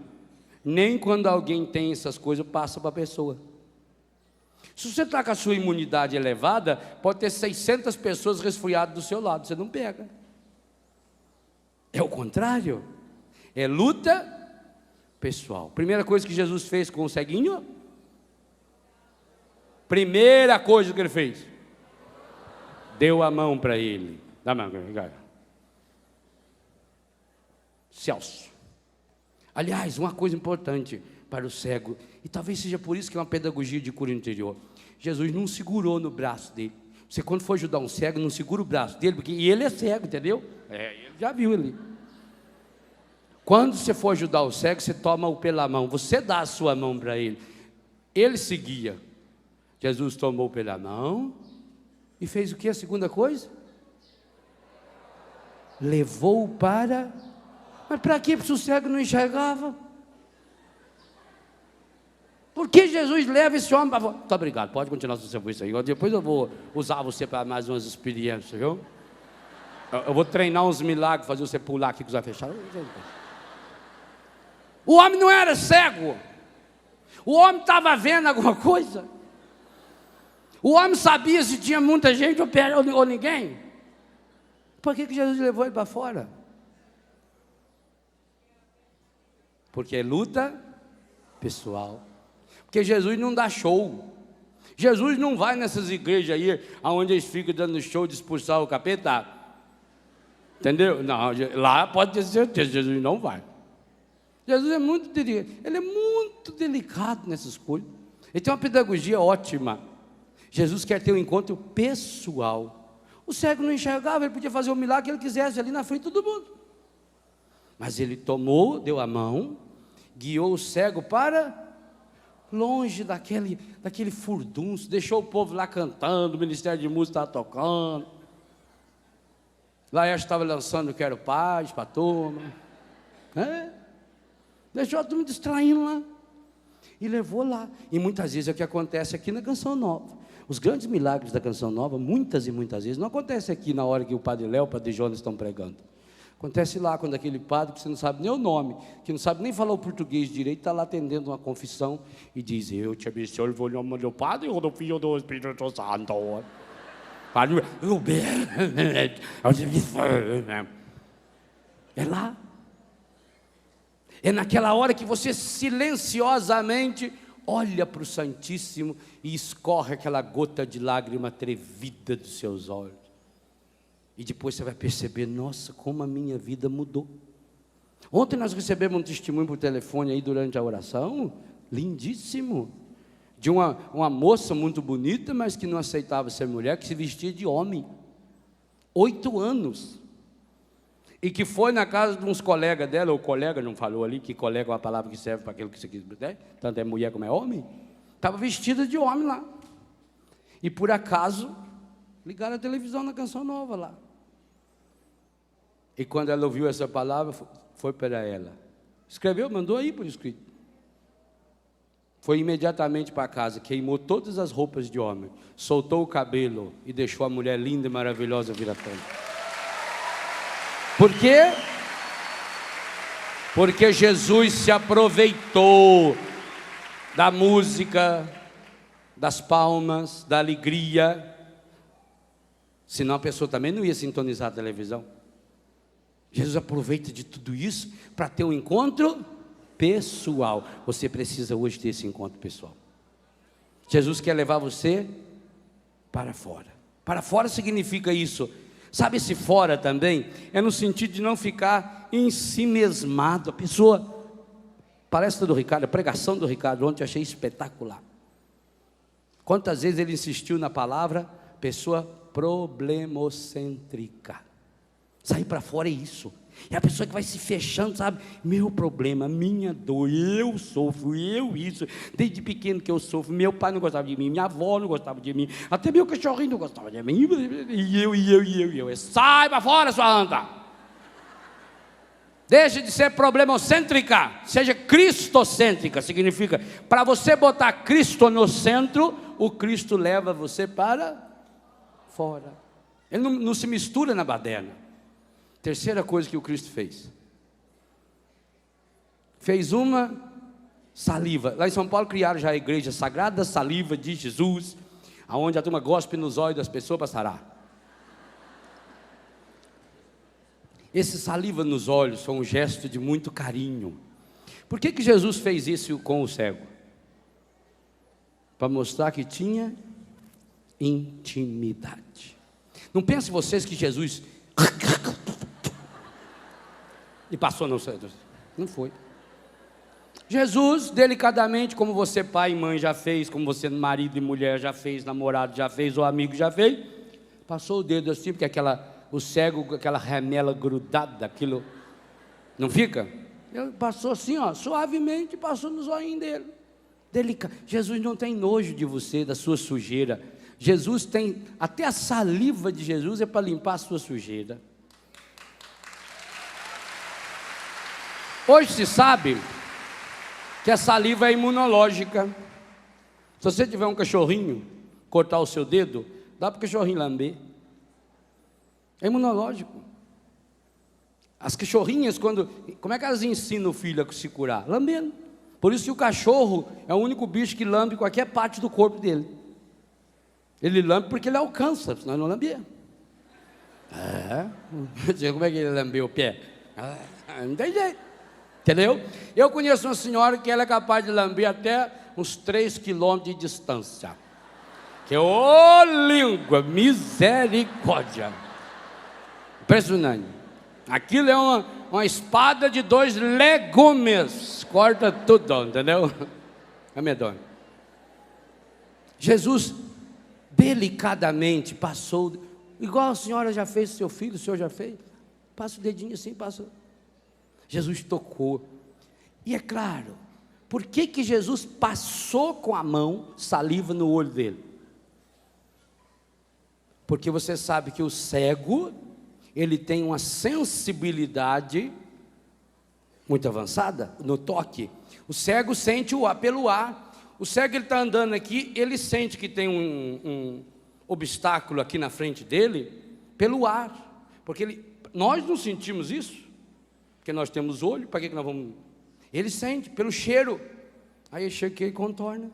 nem quando alguém tem essas coisas passa para a pessoa. Se você está com a sua imunidade elevada, pode ter 600 pessoas resfriadas do seu lado, você não pega. É o contrário. É luta pessoal. Primeira coisa que Jesus fez com o ceguinho. Primeira coisa que ele fez. Deu a mão para ele. Dá a mão, cara. Celso. Aliás, uma coisa importante para o cego, e talvez seja por isso que é uma pedagogia de cura interior. Jesus não segurou no braço dele. Você quando for ajudar um cego, não segura o braço dele, porque ele é cego, entendeu? Ele já viu ali. Quando você for ajudar o cego, você toma-o pela mão, você dá a sua mão para ele. Ele seguia. Jesus tomou pela mão e fez o que? A segunda coisa? Levou-o para... Mas para quê? Porque o cego não enxergava. Por que Jesus leva esse homem para... Muito obrigado, pode continuar seu serviço aí. Depois eu vou usar você para mais umas experiências, viu? Eu vou treinar uns milagres, fazer você pular aqui com os olhos fechados. O homem não era cego. O homem estava vendo alguma coisa. O homem sabia se tinha muita gente ou ninguém. Por que Jesus levou ele para fora? Porque é luta pessoal. Porque Jesus não dá show. Jesus não vai nessas igrejas aí, onde eles ficam dando show de expulsar o capeta. Entendeu? Não, lá pode ter certeza, Jesus não vai. Jesus é muito delicado, ele é muito delicado nessas coisas. Ele tem uma pedagogia ótima. Jesus quer ter um encontro pessoal. O cego não enxergava, ele podia fazer o milagre que ele quisesse ali na frente de todo mundo. Mas ele tomou, deu a mão, guiou o cego para longe daquele furdunço, deixou o povo lá cantando, o ministério de música estava tocando. Lá eu estava lançando Quero Paz para a turma. Deixou a turma distraindo lá. E levou lá. E muitas vezes é o que acontece aqui na Canção Nova. Os grandes milagres da Canção Nova, muitas e muitas vezes, não acontece aqui na hora que o Padre Léo e o Padre Jonas estão pregando. Acontece lá, quando aquele padre, que você não sabe nem o nome, que não sabe nem falar o português direito, está lá atendendo uma confissão e diz: eu te abençoo o nome do Padre ou do Filho do Espírito Santo. É lá. É naquela hora que você silenciosamente olha para o Santíssimo e escorre aquela gota de lágrima atrevida dos seus olhos. E depois você vai perceber: nossa, como a minha vida mudou. Ontem nós recebemos um testemunho por telefone aí durante a oração, lindíssimo, de uma moça muito bonita, mas que não aceitava ser mulher, que se vestia de homem, 8 anos, e que foi na casa de uns colegas dela, ou colega, não falou ali, que colega é uma palavra que serve para aquilo que você quis dizer, tanto é mulher como é homem, estava vestida de homem lá, e por acaso, ligaram a televisão na Canção Nova lá, e quando ela ouviu essa palavra, foi para ela, escreveu, mandou aí por escrito, foi imediatamente para casa, queimou todas as roupas de homem, soltou o cabelo e deixou a mulher linda e maravilhosa vir à frente. Por quê? Porque Jesus se aproveitou da música, das palmas, da alegria, senão a pessoa também não ia sintonizar a televisão. Jesus aproveita de tudo isso para ter um encontro pessoal. Você precisa hoje ter esse encontro pessoal. Jesus quer levar você para fora. Para fora significa isso. Sabe, esse fora também é no sentido de não ficar em si mesmado. A pessoa, palestra do Ricardo, a pregação do Ricardo ontem eu achei espetacular. Quantas vezes ele insistiu na palavra pessoa problemocêntrica. Sair para fora é isso. É a pessoa que vai se fechando, sabe? Meu problema, minha dor, eu sofro, eu isso. Desde pequeno que eu sofro, meu pai não gostava de mim, minha avó não gostava de mim, até meu cachorrinho não gostava de mim, e eu. Sai para fora, sua anta. Deixe de ser problemocêntrica, seja cristocêntrica. Significa, para você botar Cristo no centro, o Cristo leva você para fora. Ele não se mistura na baderna. Terceira coisa que o Cristo fez uma saliva. Lá em São Paulo criaram já a igreja Sagrada Saliva de Jesus, aonde a turma gospe nos olhos das pessoas para sarar. Esse saliva nos olhos foi um gesto de muito carinho. Por que Jesus fez isso com o cego? Para mostrar que tinha intimidade. Não pense vocês que Jesus e passou, não foi. Jesus, delicadamente, como você pai e mãe já fez, como você marido e mulher já fez, namorado já fez, ou amigo já fez, passou o dedo assim, porque o cego com aquela remela grudada, aquilo, não fica? Ele passou assim, ó, suavemente, passou no zoinho dele. Jesus não tem nojo de você, da sua sujeira. Jesus tem, até a saliva de Jesus é para limpar a sua sujeira. Hoje se sabe que a saliva é imunológica. Se você tiver um cachorrinho, cortar o seu dedo, dá para o cachorrinho lamber. É imunológico. As cachorrinhas, como é que elas ensinam o filho a se curar? Lambendo. Por isso que o cachorro é o único bicho que lambe qualquer parte do corpo dele. Ele lambe porque ele alcança, senão ele não lambia. Como é que ele lambeu o pé? Não tem jeito. Entendeu? Eu conheço uma senhora que ela é capaz de lamber até uns 3 quilômetros de distância. Que ô língua, misericórdia. Impressionante. Aquilo é uma espada de 2 legumes. Corta tudo, entendeu? É medonho. Jesus delicadamente passou, igual a senhora já fez, seu filho, o senhor já fez. Passa o dedinho assim, passa. Jesus tocou. E é claro, por que Jesus passou com a mão saliva no olho dele? Porque você sabe que o cego, ele tem uma sensibilidade muito avançada no toque. O cego sente o ar pelo ar. O cego, ele está andando aqui, ele sente que tem um obstáculo aqui na frente dele pelo ar. Porque nós não sentimos isso, porque nós temos olho, para que nós vamos... Ele sente pelo cheiro. Aí ele chega aqui e contorna.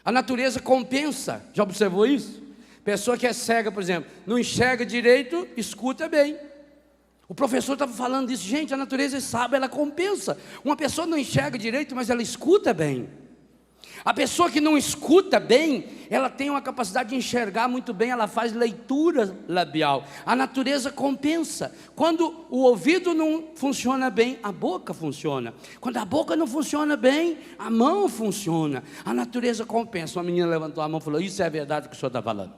A natureza compensa. Já observou isso? Pessoa que é cega, por exemplo, não enxerga direito, escuta bem. O professor estava falando disso. Gente, a natureza sabe, ela compensa. Uma pessoa não enxerga direito, mas ela escuta bem. A pessoa que não escuta bem, ela tem uma capacidade de enxergar muito bem, ela faz leitura labial. A natureza compensa. Quando o ouvido não funciona bem, a boca funciona. Quando a boca não funciona bem, a mão funciona. A natureza compensa. Uma menina levantou a mão e falou: isso é verdade que o senhor está falando.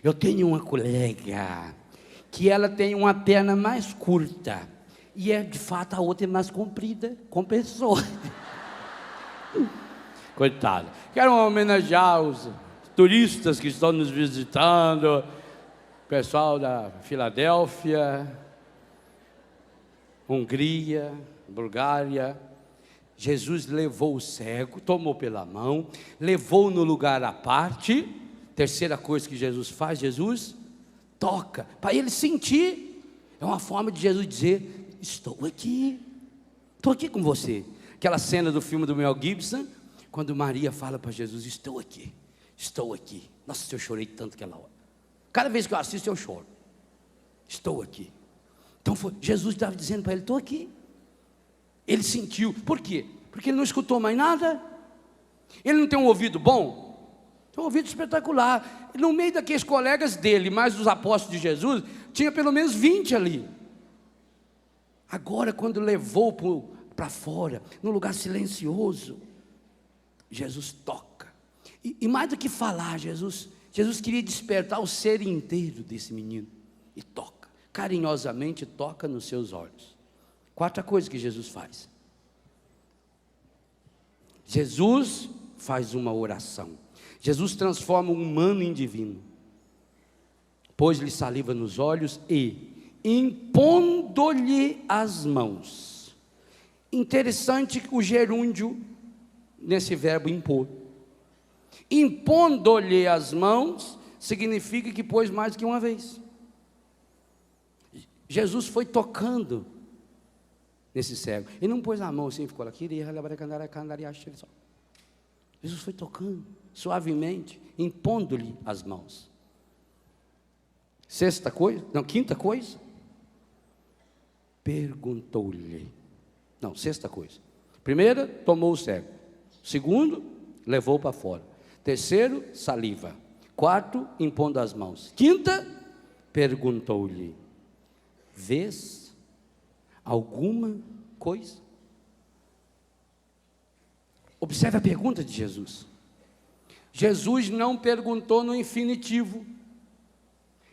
Eu tenho uma colega que ela tem uma perna mais curta, e de fato a outra é mais comprida. Compensou. Coitado. Quero homenagear os turistas que estão nos visitando, pessoal da Filadélfia, Hungria, Bulgária. Jesus levou o cego, tomou pela mão, levou no lugar à parte. Terceira coisa que Jesus faz, Jesus toca, para ele sentir. É uma forma de Jesus dizer: estou aqui com você. Aquela cena do filme do Mel Gibson, quando Maria fala para Jesus: estou aqui. Nossa, eu chorei tanto aquela hora. Cada vez que eu assisto eu choro. Estou aqui. Então Jesus estava dizendo para ele: estou aqui. Ele sentiu. Por quê? Porque ele não escutou mais nada. Ele não tem um ouvido bom? Tem um ouvido espetacular. No meio daqueles colegas dele, mais dos apóstolos de Jesus, tinha pelo menos 20 ali. Agora, quando levou para fora, num lugar silencioso, Jesus toca. E mais do que falar, Jesus queria despertar o ser inteiro desse menino. E toca, carinhosamente toca nos seus olhos. Quarta coisa que Jesus faz. Jesus faz uma oração. Jesus transforma o humano em divino. Pôs-lhe saliva nos olhos e, impondo-lhe as mãos. Interessante o gerúndio nesse verbo impor. Impondo-lhe as mãos significa que pôs mais do que uma vez. Jesus foi tocando nesse cego. Ele não pôs a mão assim, ficou lá. Jesus foi tocando suavemente, impondo-lhe as mãos. Quinta coisa. Perguntou-lhe. Sexta coisa. Primeira, tomou o cego. Segundo, levou para fora. Terceiro, saliva. Quarto, impondo as mãos. Quinta, perguntou-lhe: vês alguma coisa? Observe a pergunta de Jesus. Jesus não perguntou no infinitivo.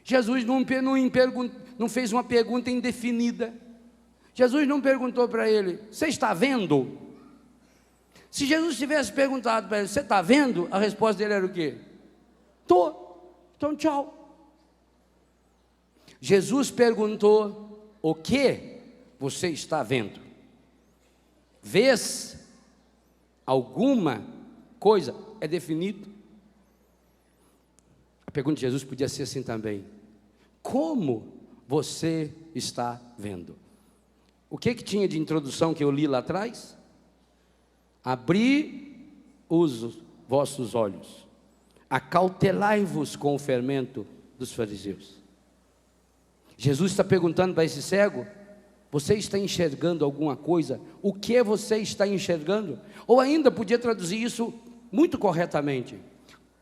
Jesus não fez uma pergunta indefinida. Jesus não perguntou para ele: você está vendo? Se Jesus tivesse perguntado para ele: você está vendo? A resposta dele era o quê? Estou. Então tchau. Jesus perguntou: o que você está vendo? Vês alguma coisa? É definido. A pergunta de Jesus podia ser assim também: como você está vendo? O que tinha de introdução que eu li lá atrás? Abri os vossos olhos, acautelai-vos com o fermento dos fariseus. Jesus está perguntando para esse cego: Você está enxergando alguma coisa? O que você está enxergando? Ou ainda podia traduzir isso muito corretamente: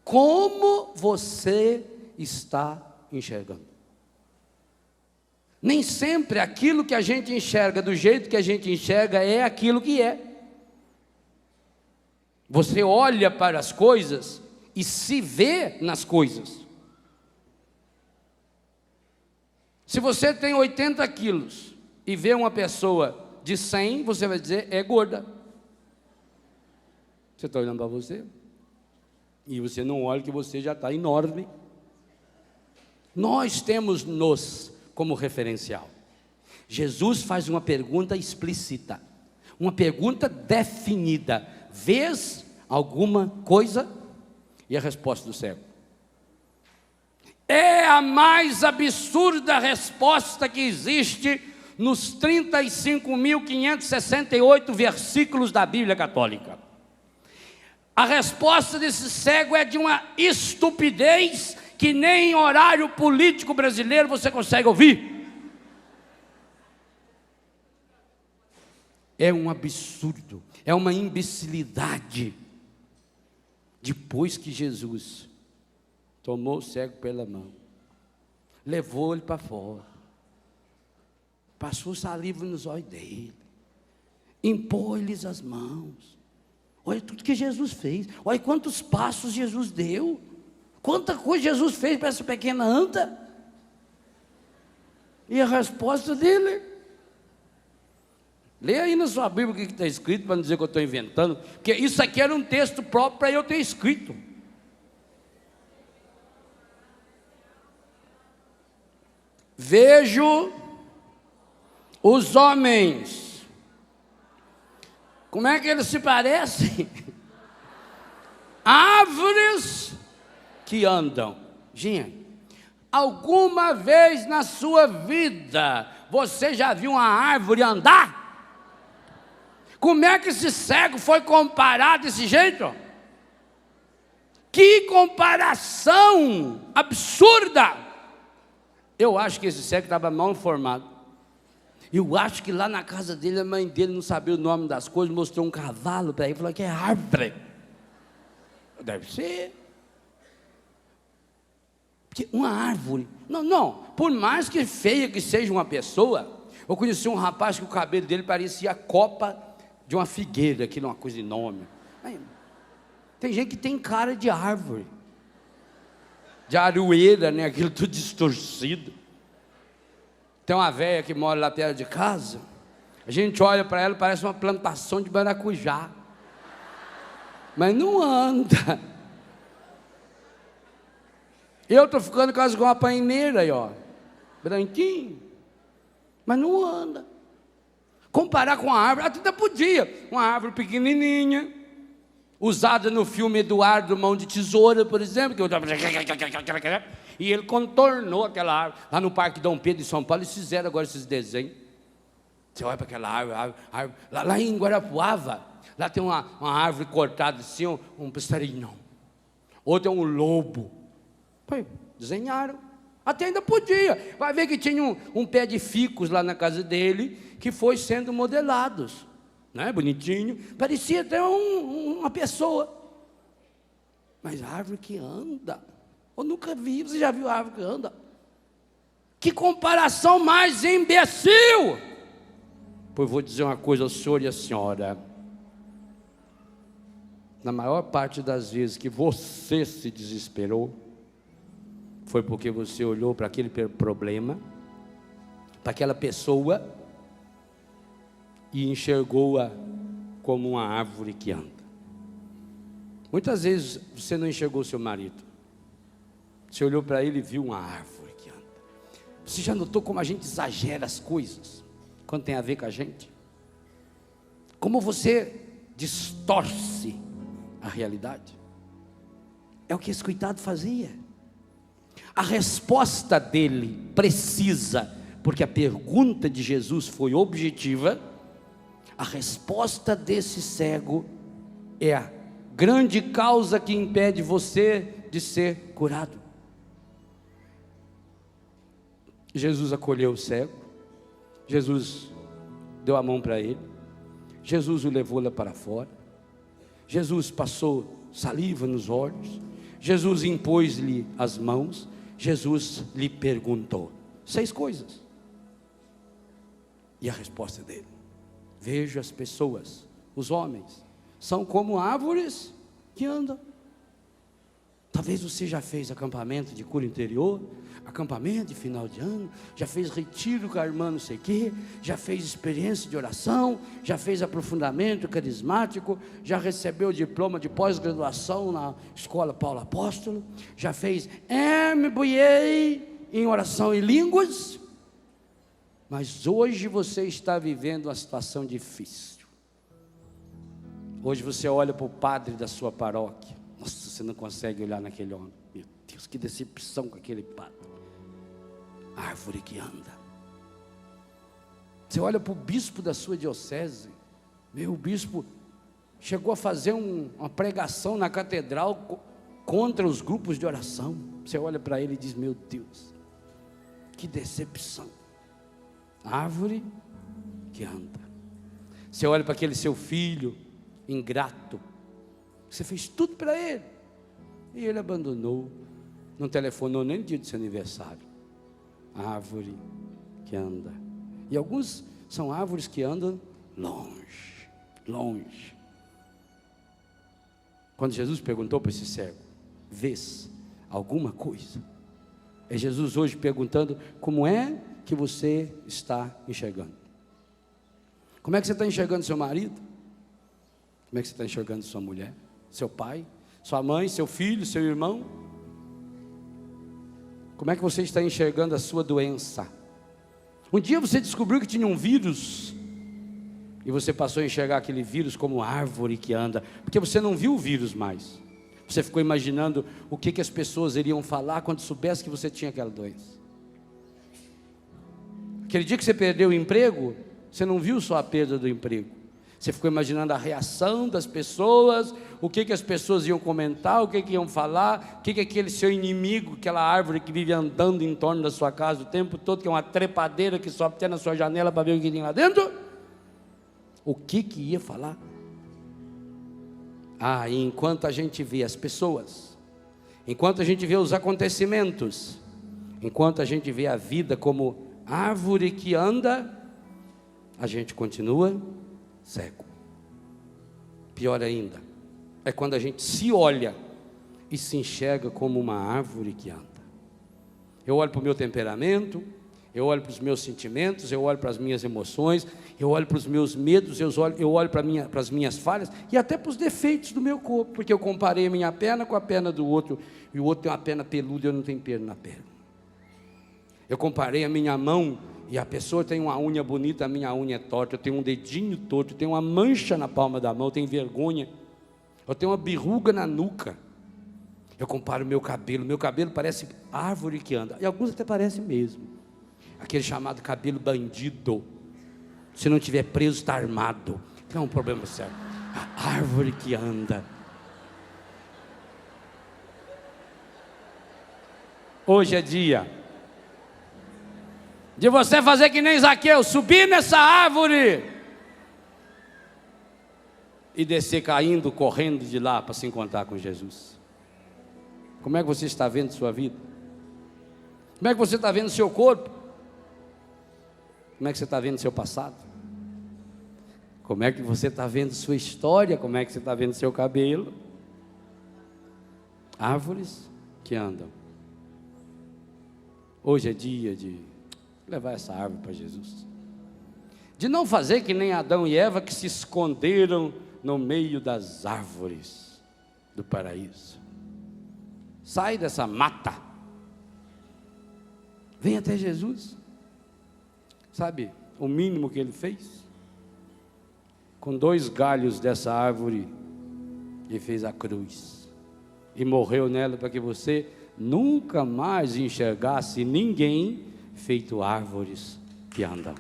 como você está enxergando? Nem sempre aquilo que a gente enxerga, do jeito que a gente enxerga, é aquilo que é. Você olha para as coisas e se vê nas coisas. Se você tem 80 quilos e vê uma pessoa de 100, você vai dizer, é gorda. Você está olhando para você, e você não olha que você já está enorme. Nós temos nos como referencial. Jesus faz uma pergunta explícita, uma pergunta definida: vês alguma coisa? E a resposta do cego é a mais absurda resposta que existe nos 35.568 versículos da Bíblia Católica. A resposta desse cego é de uma estupidez que nem em horário político brasileiro você consegue ouvir. É um absurdo, é uma imbecilidade. Depois que Jesus tomou o cego pela mão, levou ele para fora, passou saliva nos olhos dele, impôs-lhes as mãos. Olha tudo que Jesus fez, olha quantos passos Jesus deu, quanta coisa Jesus fez para essa pequena anta. E a resposta dele, lê aí na sua Bíblia o que está escrito, para não dizer que eu estou inventando, porque isso aqui era um texto próprio para eu ter escrito. Vejo os homens, como é que eles se parecem? Árvores que andam. Gente, alguma vez na sua vida você já viu uma árvore andar? Como é que esse cego foi comparado desse jeito? Que comparação absurda! Eu acho que esse cego estava mal informado. Eu acho que lá na casa dele, a mãe dele não sabia o nome das coisas, mostrou um cavalo para ele, falou que é árvore. Deve ser. Porque uma árvore, não, por mais que feia que seja uma pessoa, eu conheci um rapaz que o cabelo dele parecia a copa de uma figueira, aquilo é uma coisa enorme. Tem gente que tem cara de árvore, de aroeira, né? Aquilo tudo distorcido. Tem uma velha que mora lá perto de casa, a gente olha para ela, parece uma plantação de maracujá, mas não anda. Eu estou ficando quase com uma paineira aí, ó, branquinho, mas não anda. Comparar com a árvore, até podia, uma árvore pequenininha, usada no filme Eduardo Mão de Tesoura, por exemplo, e ele contornou aquela árvore. Lá no Parque Dom Pedro, em São Paulo, eles fizeram agora esses desenhos. Você olha para aquela árvore. Lá em Guarapuava, lá tem uma árvore cortada assim, um passarinho. Outra é um lobo. Desenharam. Até ainda podia. Vai ver que tinha um pé de ficus lá na casa dele, que foi sendo modelados. Né? Bonitinho, parecia até uma pessoa, mas árvore que anda, eu nunca vi. Você já viu árvore que anda? Que comparação mais imbecil! Pois vou dizer uma coisa ao senhor e à senhora: na maior parte das vezes que você se desesperou, foi porque você olhou para aquele problema, para aquela pessoa, e enxergou-a como uma árvore que anda. Muitas vezes você não enxergou seu marido, você olhou para ele e viu uma árvore que anda. Você já notou como a gente exagera as coisas quando tem a ver com a gente? Como você distorce a realidade? É o que esse coitado fazia. A resposta dele precisa, porque a pergunta de Jesus foi objetiva. A resposta desse cego é a grande causa que impede você de ser curado. Jesus acolheu o cego, Jesus deu a mão para ele. Jesus o levou lá para fora. Jesus passou saliva nos olhos. Jesus impôs-lhe as mãos. Jesus lhe perguntou 6 coisas. E a resposta dele: vejo as pessoas, os homens, são como árvores que andam. Talvez você já fez acampamento de cura interior, acampamento de final de ano, já fez retiro com a irmã não sei o quê, já fez experiência de oração, já fez aprofundamento carismático, já recebeu diploma de pós-graduação na Escola Paulo Apóstolo, já fez MBA em oração e línguas, mas hoje você está vivendo uma situação difícil. Hoje você olha para o padre da sua paróquia, nossa, você não consegue olhar naquele homem. Meu Deus, que decepção com aquele padre. Árvore que anda. Você olha para o bispo da sua diocese. Meu, o bispo chegou a fazer uma pregação na catedral contra os grupos de oração. Você olha para ele e diz: meu Deus, que decepção. Árvore que anda. Você olha para aquele seu filho ingrato, você fez tudo para ele, e ele abandonou, não telefonou nem no dia de seu aniversário. Árvore que anda. E alguns são árvores que andam longe, longe. Quando Jesus perguntou para esse cego: vês alguma coisa? É Jesus hoje perguntando: como é que você está enxergando? Como é que você está enxergando seu marido? Como é que você está enxergando sua mulher? Seu pai, sua mãe, seu filho, seu irmão? Como é que você está enxergando a sua doença? Um dia você descobriu que tinha um vírus, e você passou a enxergar aquele vírus como árvore que anda, porque você não viu o vírus mais. Você ficou imaginando o que as pessoas iriam falar quando soubesse que você tinha aquela doença. Aquele dia que você perdeu o emprego, você não viu só a perda do emprego. Você ficou imaginando a reação das pessoas, o que as pessoas iam comentar, o que iam falar, o que aquele seu inimigo, aquela árvore que vive andando em torno da sua casa o tempo todo, que é uma trepadeira que sobe até na sua janela para ver o que tem lá dentro, o que ia falar? Ah, e enquanto a gente vê as pessoas, enquanto a gente vê os acontecimentos, enquanto a gente vê a vida como árvore que anda, a gente continua cego. Pior ainda, é quando a gente se olha e se enxerga como uma árvore que anda. Eu olho para o meu temperamento, eu olho para os meus sentimentos, eu olho para as minhas emoções, eu olho para os meus medos, eu olho para as minhas falhas e até para os defeitos do meu corpo, porque eu comparei a minha perna com a perna do outro, e o outro tem uma perna peluda e eu não tenho pelo na perna. Eu comparei a minha mão, e a pessoa tem uma unha bonita, a minha unha é torta, eu tenho um dedinho torto, eu tenho uma mancha na palma da mão, eu tenho vergonha, eu tenho uma berruga na nuca. Eu comparo meu cabelo parece árvore que anda, e alguns até parecem mesmo, aquele chamado cabelo bandido. Se não tiver preso, está armado, tem um problema sério. A árvore que anda. Hoje é dia de você fazer que nem Zaqueu, subir nessa árvore e descer caindo, correndo de lá para se encontrar com Jesus. Como é que você está vendo sua vida? Como é que você está vendo seu corpo? Como é que você está vendo seu passado? Como é que você está vendo sua história? Como é que você está vendo seu cabelo? Árvores que andam. Hoje é dia de levar essa árvore para Jesus, de não fazer que nem Adão e Eva, que se esconderam no meio das árvores do paraíso. Sai dessa mata, vem até Jesus. Sabe o mínimo que ele fez? Com 2 galhos dessa árvore, ele fez a cruz e morreu nela, para que você nunca mais enxergasse ninguém feito árvores que andam.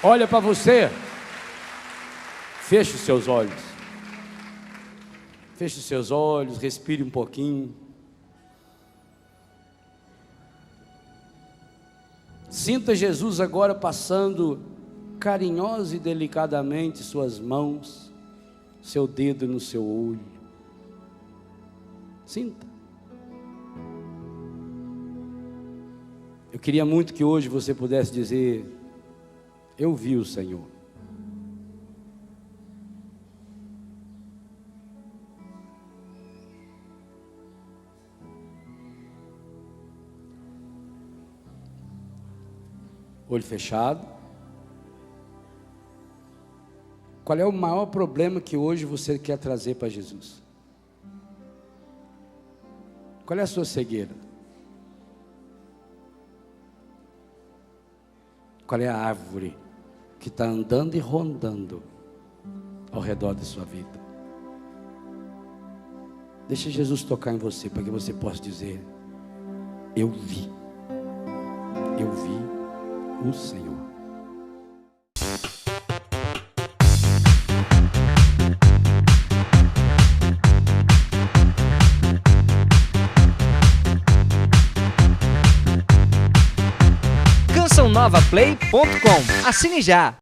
Olha para você, feche os seus olhos, respire um pouquinho. Sinta Jesus agora passando carinhosa e delicadamente suas mãos, seu dedo no seu olho. Sinta. Eu queria muito que hoje você pudesse dizer: eu vi o Senhor. Olho fechado. Qual é o maior problema que hoje você quer trazer para Jesus? Qual é a sua cegueira? Qual é a árvore que está andando e rondando ao redor da sua vida? Deixa Jesus tocar em você, para que você possa dizer: eu vi o Senhor. CançãoNovaPlay.com. Assine já!